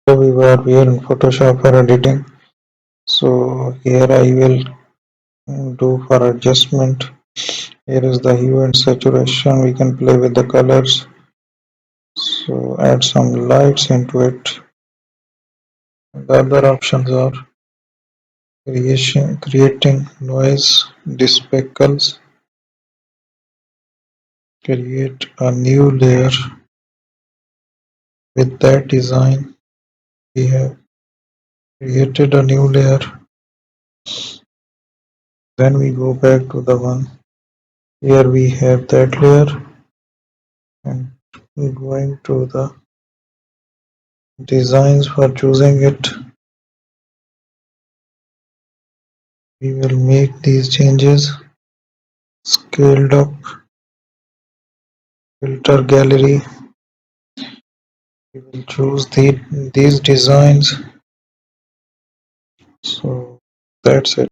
Hello viewer, we are in Photoshop for editing. So here I will do for adjustment. Here is the hue and saturation. We can play with the colors. So add some lights into it. The other options are creating noise, speckles, create a new layer. With that design, we have created a new layer. Then we go back to the one. Here we have that layer and going to the designs for choosing it. We will make these changes. Scaled up, filter gallery. We will choose these designs. So that's it.